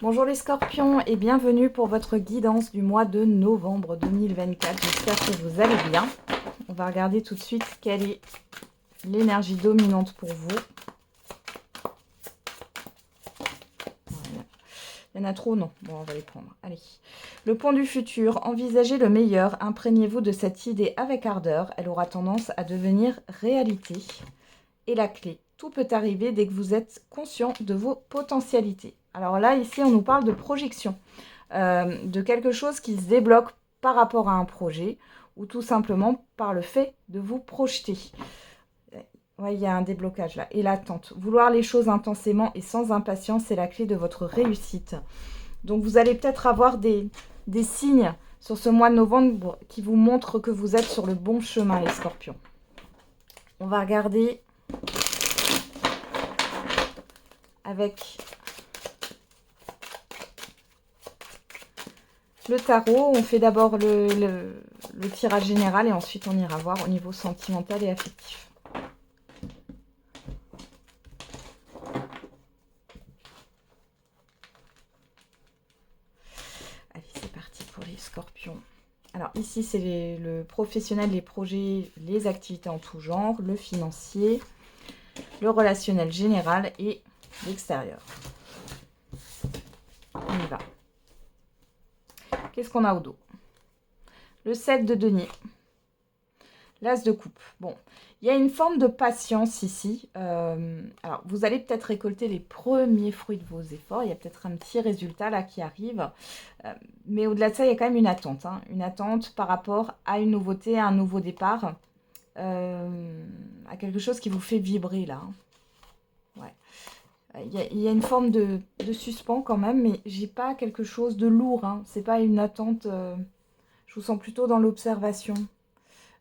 Bonjour les scorpions et bienvenue pour votre guidance du mois de novembre 2024. J'espère que vous allez bien. On va regarder tout de suite quelle est l'énergie dominante pour vous. Voilà. Il y en a trop? Non. Bon, on va les prendre. Allez. Le pont du futur. Envisagez le meilleur. Imprégnez-vous de cette idée avec ardeur. Elle aura tendance à devenir réalité. Et la clé. Tout peut arriver dès que vous êtes conscient de vos potentialités. Alors là, ici, on nous parle de projection, de quelque chose qui se débloque par rapport à un projet ou tout simplement par le fait de vous projeter. Ouais, il y a un déblocage là. Et l'attente. Vouloir les choses intensément et sans impatience, c'est la clé de votre réussite. Donc, vous allez peut-être avoir des signes sur ce mois de novembre qui vous montrent que vous êtes sur le bon chemin, les scorpions. On va regarder avec le tarot. On fait d'abord le tirage général et ensuite on ira voir au niveau sentimental et affectif. Allez, c'est parti pour les scorpions. Alors ici, c'est le professionnel, les projets, les activités en tout genre, le financier, le relationnel général et l'extérieur. On y va. Qu'est-ce qu'on a au dos? Le 7 de denier. L'as de coupe. Bon, il y a une forme de patience ici. Alors, vous allez peut-être récolter les premiers fruits de vos efforts. Il y a peut-être un petit résultat là qui arrive. Mais au-delà de ça, il y a quand même une attente. Hein. Une attente par rapport à une nouveauté, à un nouveau départ. À quelque chose qui vous fait vibrer là. Ouais. Il y a une forme de suspens quand même, mais j'ai pas quelque chose de lourd. Hein. C'est pas une attente. Je vous sens plutôt dans l'observation.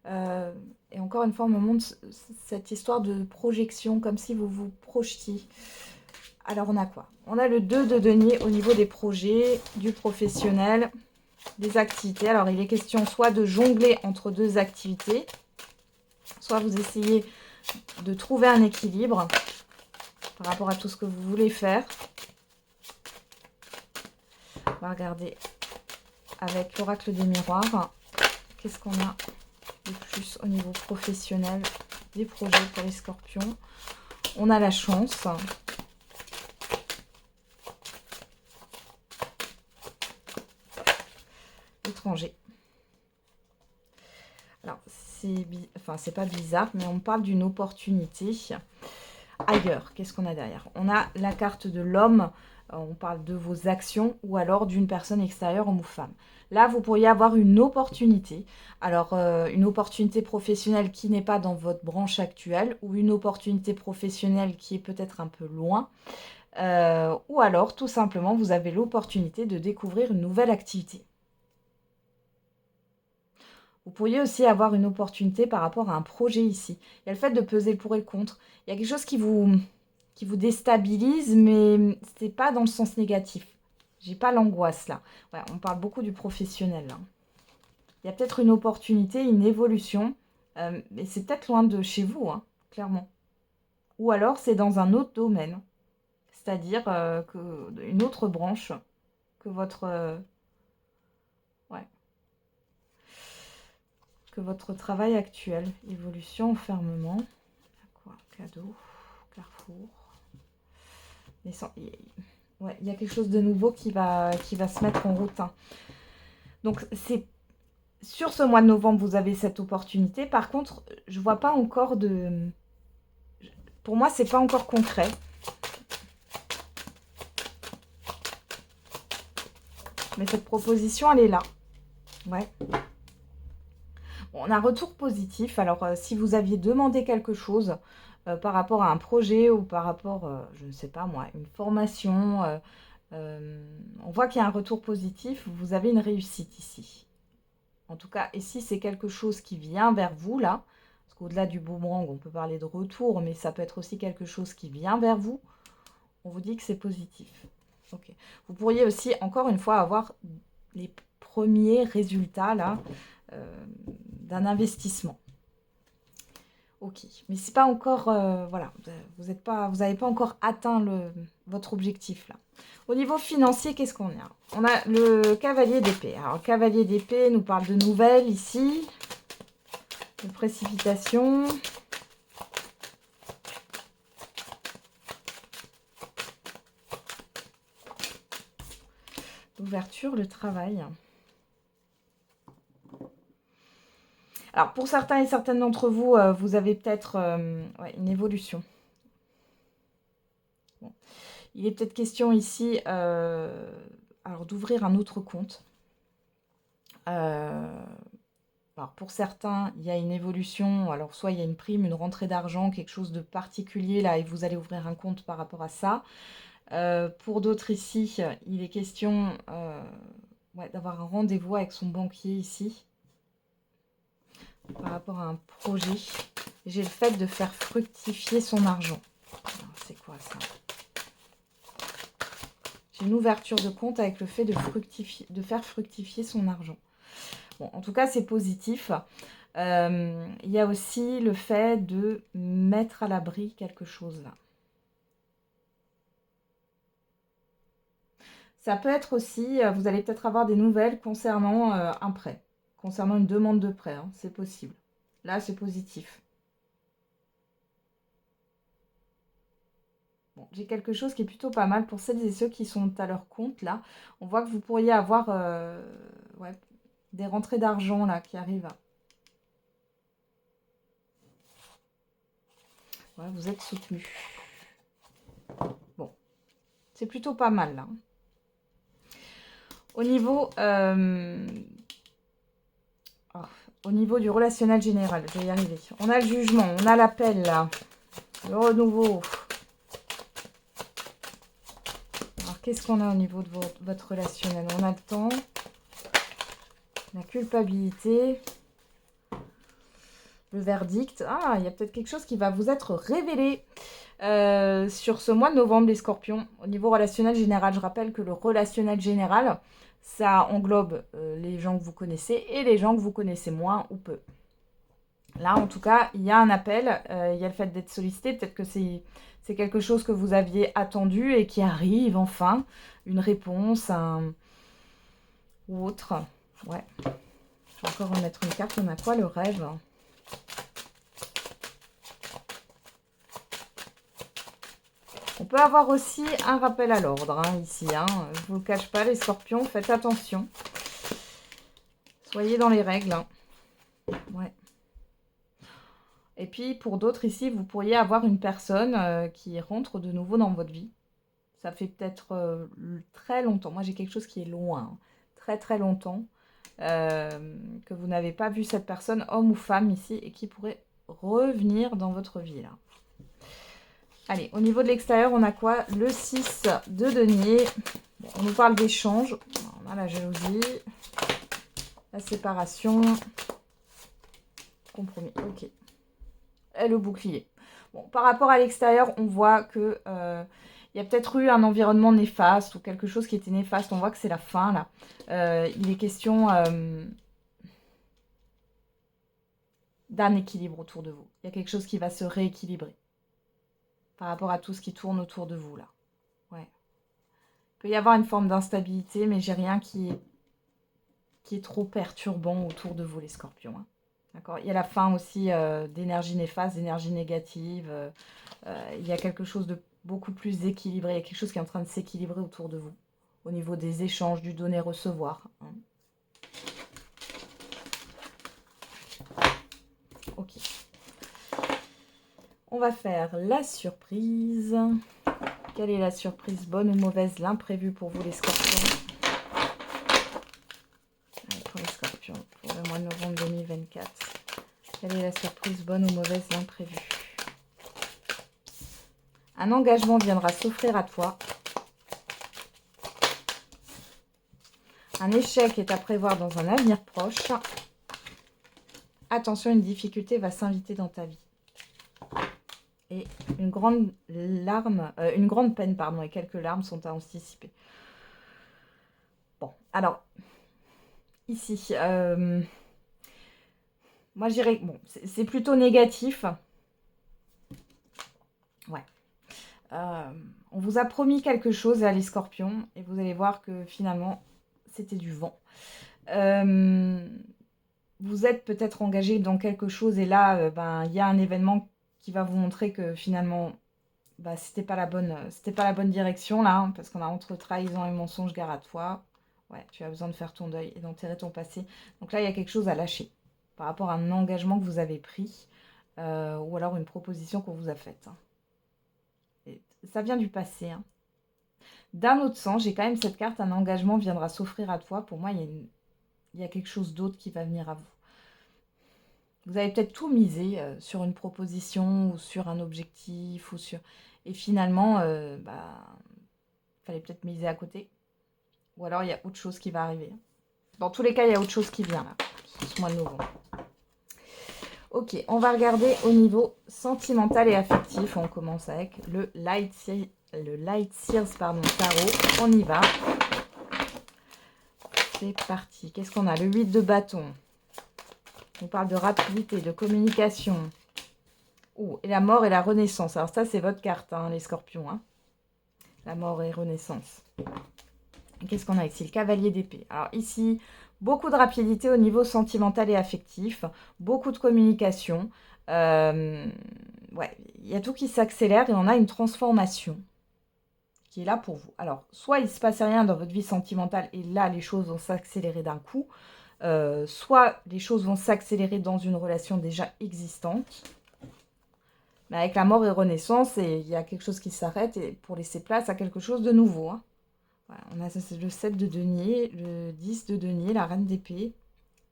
Et encore une fois, on me montre cette histoire de projection, comme si vous vous projetiez. Alors, on a quoi? On a le 2 de denier au niveau des projets, du professionnel, des activités. Alors, il est question soit de jongler entre deux activités, soit vous essayez de trouver un équilibre par rapport à tout ce que vous voulez faire. On va regarder avec l'oracle des miroirs. Qu'est-ce qu'on a de plus au niveau professionnel des projets pour les scorpions? On a la chance. L'étranger. Alors, c'est pas bizarre, mais on parle d'une opportunité ailleurs. Qu'est-ce qu'on a derrière? On a la carte de l'homme. On parle de vos actions ou alors d'une personne extérieure, homme ou femme. Là, vous pourriez avoir une opportunité. Alors, une opportunité professionnelle qui n'est pas dans votre branche actuelle ou une opportunité professionnelle qui est peut-être un peu loin. Ou alors, tout simplement, vous avez l'opportunité de découvrir une nouvelle activité. Vous pourriez aussi avoir une opportunité par rapport à un projet ici. Il y a le fait de peser le pour et le contre. Il y a quelque chose qui vous déstabilise, mais c'est pas dans le sens négatif. J'ai pas l'angoisse là. Ouais, on parle beaucoup du professionnel là. Il y a peut-être une opportunité, une évolution, mais c'est peut-être loin de chez vous, hein, clairement. Ou alors c'est dans un autre domaine, c'est-à-dire une autre branche que votre, ouais, que votre travail actuel. Évolution, enfermement, quoi, cadeau, carrefour. Ouais, il y a quelque chose de nouveau qui va se mettre en route. Hein. Donc, c'est sur ce mois de novembre, vous avez cette opportunité. Par contre, je vois pas encore de... Pour moi, c'est pas encore concret. Mais cette proposition, elle est là. Ouais. Bon, on a un retour positif. Alors, si vous aviez demandé quelque chose par rapport à un projet ou par rapport, je ne sais pas moi, une formation, on voit qu'il y a un retour positif. Vous avez une réussite ici. En tout cas, ici, c'est quelque chose qui vient vers vous, là. Parce qu'au-delà du boomerang, on peut parler de retour, mais ça peut être aussi quelque chose qui vient vers vous. On vous dit que c'est positif. Ok. Vous pourriez aussi, encore une fois, avoir les premiers résultats, là, d'un investissement. Ok, mais c'est pas encore, voilà, vous n'avez pas encore atteint votre objectif là. Au niveau financier, qu'est-ce qu'on a? On a le cavalier d'épée. Alors, le cavalier d'épée nous parle de nouvelles ici, de précipitation. L'ouverture, le travail. Alors, pour certains et certaines d'entre vous, vous avez peut-être ouais, une évolution. Bon. Il est peut-être question ici alors d'ouvrir un autre compte. Alors pour certains, il y a une évolution, alors soit il y a une prime, une rentrée d'argent, quelque chose de particulier là, et vous allez ouvrir un compte par rapport à ça. Pour d'autres ici, il est question ouais, d'avoir un rendez-vous avec son banquier ici, par rapport à un projet. J'ai le fait de faire fructifier son argent. C'est quoi ça? J'ai une ouverture de compte avec le fait de faire fructifier son argent. Bon, en tout cas, c'est positif. Il y a aussi le fait de mettre à l'abri quelque chose là. Ça peut être aussi, vous allez peut-être avoir des nouvelles concernant un prêt, concernant une demande de prêt, hein, c'est possible. Là, c'est positif. Bon, j'ai quelque chose qui est plutôt pas mal pour celles et ceux qui sont à leur compte là. On voit que vous pourriez avoir ouais, des rentrées d'argent là qui arrivent. Ouais, vous êtes soutenu. Bon, c'est plutôt pas mal là. Au niveau, oh, au niveau du relationnel général, je vais y arriver. On a le jugement, on a l'appel là, le renouveau. Alors, qu'est-ce qu'on a au niveau de votre relationnel? On a le temps, la culpabilité, le verdict. Ah, il y a peut-être quelque chose qui va vous être révélé sur ce mois de novembre, les scorpions. Au niveau relationnel général, je rappelle que le relationnel général, ça englobe les gens que vous connaissez et les gens que vous connaissez moins ou peu. Là, en tout cas, il y a un appel, il y a le fait d'être sollicité. Peut-être que c'est quelque chose que vous aviez attendu et qui arrive enfin. Une réponse, ou autre. Ouais. Je vais encore remettre une carte. On a quoi? Le rêve. On peut avoir aussi un rappel à l'ordre, hein, ici. Hein. Je ne vous le cache pas, les scorpions, faites attention. Soyez dans les règles. Hein. Ouais. Et puis, pour d'autres ici, vous pourriez avoir une personne qui rentre de nouveau dans votre vie. Ça fait peut-être très longtemps. Moi, j'ai quelque chose qui est loin. Hein. Très, très longtemps. Que vous n'avez pas vu cette personne, homme ou femme ici, et qui pourrait revenir dans votre vie, là. Allez, au niveau de l'extérieur, on a quoi? Le 6 de denier. Bon, on nous parle d'échange. On a la jalousie. La séparation. Compromis. Ok. Et le bouclier. Bon, par rapport à l'extérieur, on voit que il y a peut-être eu un environnement néfaste ou quelque chose qui était néfaste. On voit que c'est la fin, là. Il est question d'un équilibre autour de vous. Il y a quelque chose qui va se rééquilibrer par rapport à tout ce qui tourne autour de vous, là. Ouais. Il peut y avoir une forme d'instabilité, mais j'ai rien qui est trop perturbant autour de vous, les scorpions. Hein. D'accord. Il y a la fin aussi d'énergie néfaste, d'énergie négative. Il y a quelque chose de beaucoup plus équilibré. Il y a quelque chose qui est en train de s'équilibrer autour de vous. Au niveau des échanges, du donner-recevoir. Hein. Ok. On va faire la surprise. Quelle est la surprise, bonne ou mauvaise, l'imprévu pour vous, les scorpions? Allez, pour les scorpions, pour le mois de novembre 2024. Quelle est la surprise, bonne ou mauvaise, l'imprévu? Un engagement viendra s'offrir à toi. Un échec est à prévoir dans un avenir proche. Attention, une difficulté va s'inviter dans ta vie. Et une grande peine, pardon, et quelques larmes sont à anticiper. Bon, alors, ici, moi j'irais, bon, c'est plutôt négatif. On vous a promis quelque chose à les scorpions et vous allez voir que finalement, c'était du vent. Vous êtes peut-être engagé dans quelque chose et là, ben, il y a un événement qui va vous montrer que finalement, bah, c'était pas la bonne direction là, hein, parce qu'on a entre trahison et mensonge, gare à toi. Ouais, tu as besoin de faire ton deuil et d'enterrer ton passé. Donc là, il y a quelque chose à lâcher par rapport à un engagement que vous avez pris ou alors une proposition qu'on vous a faite. Hein. Et ça vient du passé. Hein. D'un autre sens, j'ai quand même cette carte, un engagement viendra s'offrir à toi. Pour moi, il y a quelque chose d'autre qui va venir à vous. Vous avez peut-être tout misé sur une proposition ou sur un objectif ou sur... Et finalement, bah, fallait peut-être miser à côté. Ou alors, il y a autre chose qui va arriver. Dans tous les cas, il y a autre chose qui vient là, ce mois de novembre. Ok, on va regarder au niveau sentimental et affectif. On commence avec le Light Sears Tarot. On y va. C'est parti. Qu'est-ce qu'on a? Le 8 de bâton. On parle de rapidité, de communication. Oh, et la mort et la renaissance. Alors ça, c'est votre carte, hein, les scorpions. Hein. La mort et renaissance. Qu'est-ce qu'on a ici? Le cavalier d'épée. Alors ici, beaucoup de rapidité au niveau sentimental et affectif. Beaucoup de communication. Ouais, il y a tout qui s'accélère et on a une transformation qui est là pour vous. Alors, soit il ne se passe rien dans votre vie sentimentale et là, les choses vont s'accélérer d'un coup. Soit les choses vont s'accélérer dans une relation déjà existante. Mais avec la mort et renaissance, il y a quelque chose qui s'arrête et pour laisser place à quelque chose de nouveau. Hein. Voilà, on a le 7 de denier, le 10 de denier, la reine d'épée,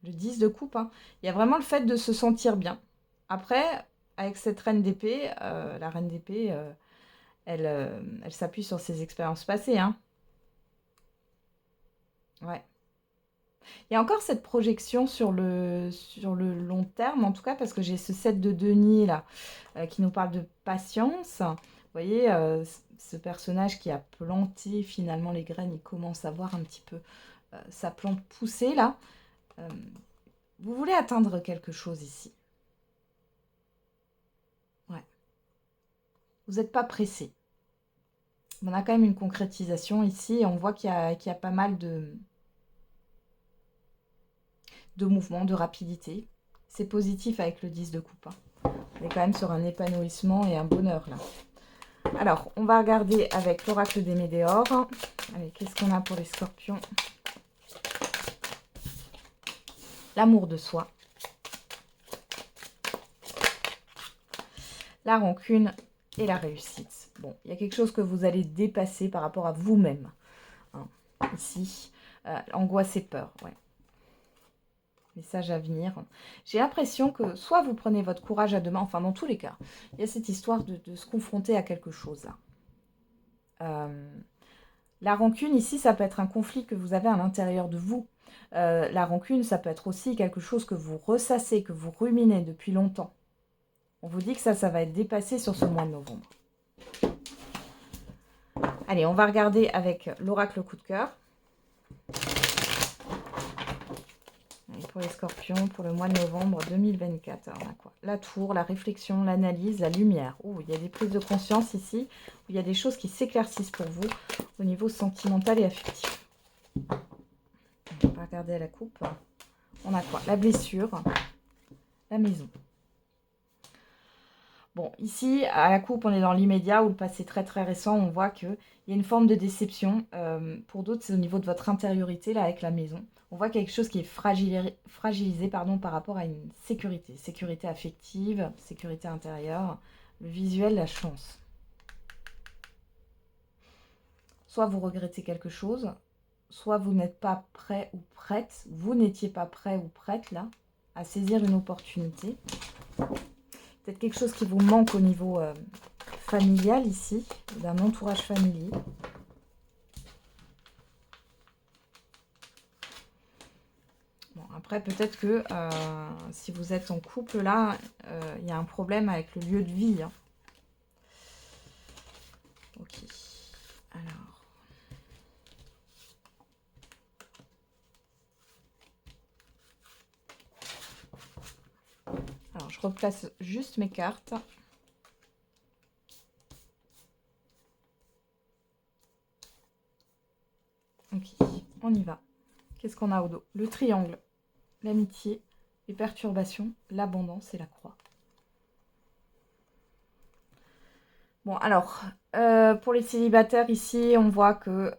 le 10 de coupe. Hein. Il y a vraiment le fait de se sentir bien. Après, avec cette reine d'épée, la reine d'épée, elle s'appuie sur ses expériences passées. Hein. Ouais. Il y a encore cette projection sur le long terme, en tout cas, parce que j'ai ce 7 de denier là, qui nous parle de patience. Vous voyez, ce personnage qui a planté finalement les graines, il commence à voir un petit peu sa plante pousser là. Vous voulez atteindre quelque chose ici. Ouais. Vous n'êtes pas pressé. On a quand même une concrétisation ici et on voit qu'il y a pas mal de mouvement, de rapidité. C'est positif avec le 10 de coupe. Hein. On est quand même sur un épanouissement et un bonheur là. Alors, on va regarder avec l'oracle des météores. Allez, qu'est-ce qu'on a pour les scorpions? L'amour de soi. La rancune et la réussite. Bon, il y a quelque chose que vous allez dépasser par rapport à vous-même. Hein, ici, angoisse et peur, ouais. Message à venir. J'ai l'impression que soit vous prenez votre courage à deux mains, enfin dans tous les cas, il y a cette histoire de se confronter à quelque chose. La rancune ici, ça peut être un conflit que vous avez à l'intérieur de vous. La rancune, ça peut être aussi quelque chose que vous ressassez, que vous ruminez depuis longtemps. On vous dit que ça va être dépassé sur ce mois de novembre. Allez, on va regarder avec l'oracle coup de cœur. Pour les scorpions, pour le mois de novembre 2024. Alors, on a quoi? La tour, la réflexion, l'analyse, la lumière. Oh, il y a des prises de conscience ici, où il y a des choses qui s'éclaircissent pour vous au niveau sentimental et affectif. On va regarder à la coupe. On a quoi? La blessure, la maison. Bon, ici, à la coupe, on est dans l'immédiat ou le passé très très récent. On voit qu'il y a une forme de déception. Pour d'autres, c'est au niveau de votre intériorité, là, avec la maison. On voit quelque chose qui est fragilisé pardon, par rapport à une sécurité. Sécurité affective, sécurité intérieure. Le visuel, la chance. Soit vous regrettez quelque chose, soit vous n'êtes pas prêt ou prête. Vous n'étiez pas prêt ou prête, là, à saisir une opportunité. Peut-être quelque chose qui vous manque au niveau familial ici, d'un entourage familier. Bon, après, peut-être que si vous êtes en couple, là, il y a un problème avec le lieu de vie. Hein. Ok. Alors, je replace juste mes cartes. Ok, on y va. Qu'est-ce qu'on a au dos? Le triangle, l'amitié, les perturbations, l'abondance et la croix. Bon, alors, pour les célibataires ici, on voit que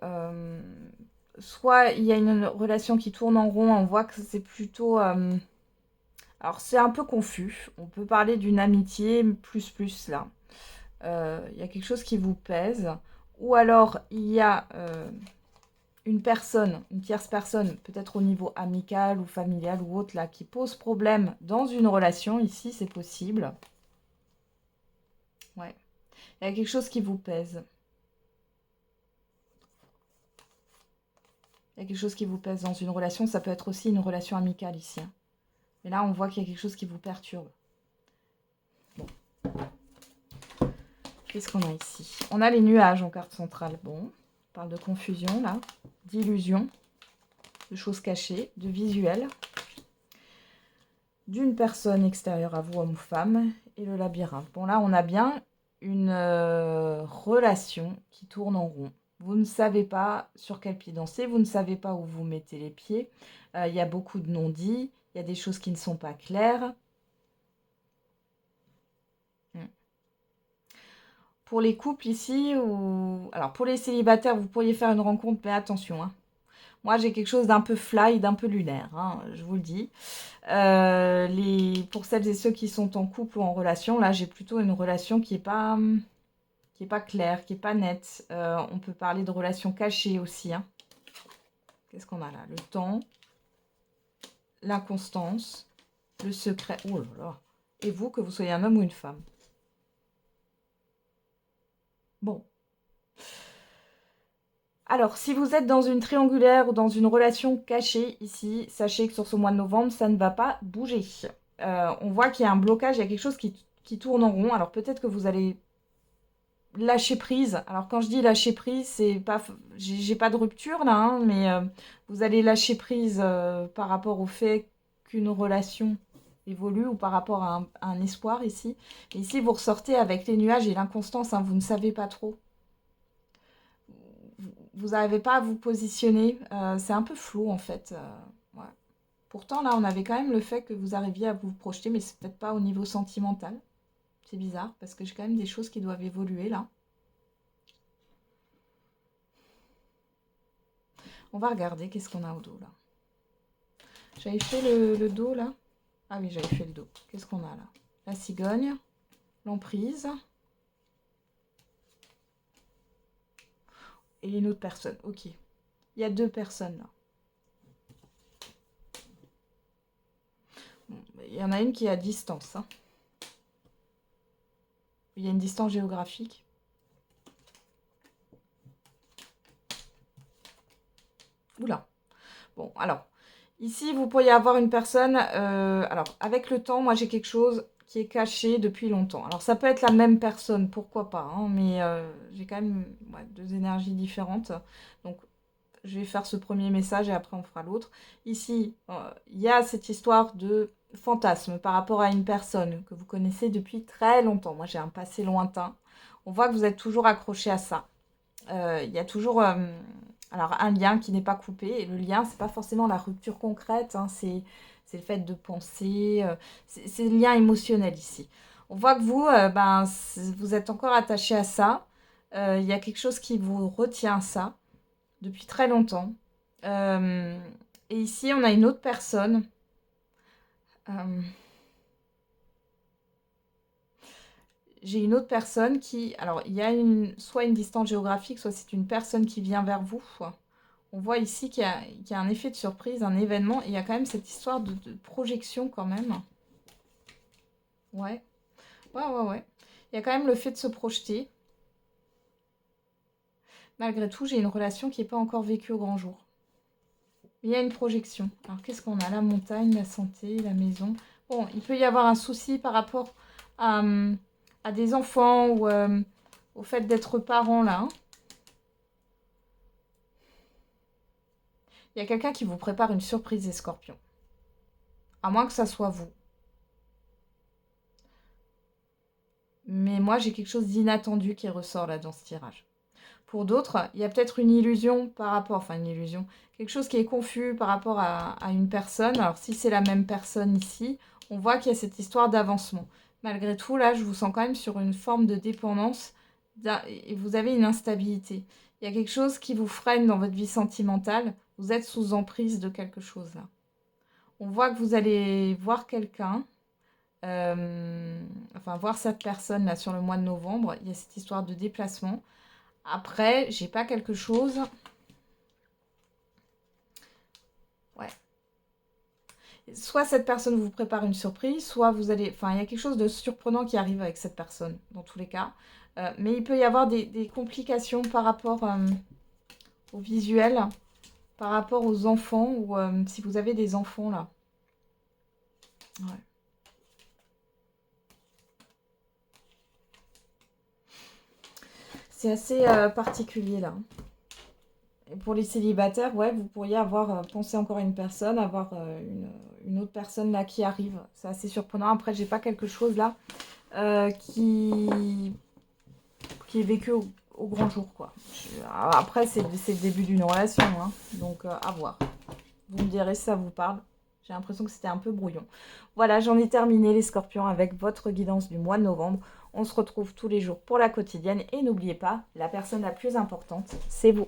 soit il y a une relation qui tourne en rond, on voit que c'est plutôt... alors, c'est un peu confus. On peut parler d'une amitié plus là. Il y a quelque chose qui vous pèse. Ou alors, il y a une personne, une tierce personne, peut-être au niveau amical ou familial ou autre, là, qui pose problème dans une relation. Ici, c'est possible. Ouais. Il y a quelque chose qui vous pèse. Il y a quelque chose qui vous pèse dans une relation. Ça peut être aussi une relation amicale ici. Hein. Mais là, on voit qu'il y a quelque chose qui vous perturbe. Bon. Qu'est-ce qu'on a ici? On a les nuages en carte centrale. Bon, on parle de confusion, là. D'illusion. De choses cachées. De visuel. D'une personne extérieure à vous, homme ou femme. Et le labyrinthe. Bon, là, on a bien une relation qui tourne en rond. Vous ne savez pas sur quel pied danser, vous ne savez pas où vous mettez les pieds. Il y a beaucoup de non-dits, il y a des choses qui ne sont pas claires. Pour les couples ici, ou... alors pour les célibataires, vous pourriez faire une rencontre, mais attention. Hein. Moi, j'ai quelque chose d'un peu fly, d'un peu lunaire, hein, je vous le dis. Pour celles et ceux qui sont en couple ou en relation, là, j'ai plutôt une relation qui n'est pas... clair, qui n'est pas net. On peut parler de relations cachées aussi. Hein. Qu'est-ce qu'on a là? Le temps, l'inconstance, le secret. Oh là là. Et vous, que vous soyez un homme ou une femme. Bon. Alors, si vous êtes dans une triangulaire ou dans une relation cachée ici, sachez que sur ce mois de novembre, ça ne va pas bouger. On voit qu'il y a un blocage, il y a quelque chose qui tourne en rond. Alors peut-être que vous allez lâcher prise. Alors quand je dis lâcher prise, c'est pas, j'ai pas de rupture là, hein, mais vous allez lâcher prise par rapport au fait qu'une relation évolue ou par rapport à un espoir ici. Et ici, vous ressortez avec les nuages et l'inconstance, hein, vous ne savez pas trop. Vous n'arrivez pas à vous positionner. C'est un peu flou en fait. Ouais. Pourtant, là, on avait quand même le fait que vous arriviez à vous projeter, mais c'est peut-être pas au niveau sentimental. C'est bizarre parce que j'ai quand même des choses qui doivent évoluer là. On va regarder qu'est-ce qu'on a au dos là. J'avais fait le dos là. Ah oui, j'avais fait le dos. Qu'est-ce qu'on a là? La cigogne, l'emprise. Et une autre personne. Ok. Il y a deux personnes là. Bon, il y en a une qui est à distance. Hein. Il y a une distance géographique. Oula. Bon, alors. Ici, vous pourriez avoir une personne... alors, avec le temps, moi, j'ai quelque chose qui est caché depuis longtemps. Alors, ça peut être la même personne, pourquoi pas. Hein, mais j'ai quand même deux énergies différentes. Donc, je vais faire ce premier message et après, on fera l'autre. Ici, il y a cette histoire de fantasme par rapport à une personne que vous connaissez depuis très longtemps. Moi, j'ai un passé lointain. On voit que vous êtes toujours accroché à ça. Il y a toujours... alors, un lien qui n'est pas coupé. Et le lien, c'est pas forcément la rupture concrète. Hein, c'est le fait de penser. C'est le lien émotionnel ici. On voit que vous, vous êtes encore attaché à ça. Il y a quelque chose qui vous retient à ça depuis très longtemps. Et ici, on a une autre personne. J'ai une autre personne qui... Alors, il y a soit une distance géographique, soit c'est une personne qui vient vers vous. On voit ici qu'il y a un effet de surprise, un événement. Et il y a quand même cette histoire de projection quand même. Ouais. Ouais. Il y a quand même le fait de se projeter. Malgré tout, j'ai une relation qui n'est pas encore vécue au grand jour. Il y a une projection. Alors, qu'est-ce qu'on a? La montagne, la santé, la maison. Bon, il peut y avoir un souci par rapport à des enfants ou au fait d'être parent, là. Hein. Il y a quelqu'un qui vous prépare une surprise, les scorpions. À moins que ça soit vous. Mais moi, j'ai quelque chose d'inattendu qui ressort là dans ce tirage. Pour d'autres, il y a peut-être une illusion par rapport, enfin une illusion, quelque chose qui est confus par rapport à une personne. Alors si c'est la même personne ici, on voit qu'il y a cette histoire d'avancement. Malgré tout, là, je vous sens quand même sur une forme de dépendance et vous avez une instabilité. Il y a quelque chose qui vous freine dans votre vie sentimentale. Vous êtes sous emprise de quelque chose là. On voit que vous allez voir quelqu'un, enfin voir cette personne là sur le mois de novembre. Il y a cette histoire de déplacement. Après, j'ai pas quelque chose. Ouais. Soit cette personne vous prépare une surprise, soit vous allez... Enfin, il y a quelque chose de surprenant qui arrive avec cette personne, dans tous les cas. Mais il peut y avoir des complications par rapport au visuel, par rapport aux enfants, ou si vous avez des enfants, là. Ouais. C'est assez particulier, là. Et pour les célibataires, ouais, vous pourriez avoir pensé encore à une personne, avoir une autre personne là qui arrive. C'est assez surprenant. Après, j'ai pas quelque chose là qui est vécu au grand jour, quoi. Après, c'est le début d'une relation, hein, donc à voir. Vous me direz si ça vous parle. J'ai l'impression que c'était un peu brouillon. Voilà, j'en ai terminé les scorpions avec votre guidance du mois de novembre. On se retrouve tous les jours pour la quotidienne. Et n'oubliez pas, la personne la plus importante, c'est vous.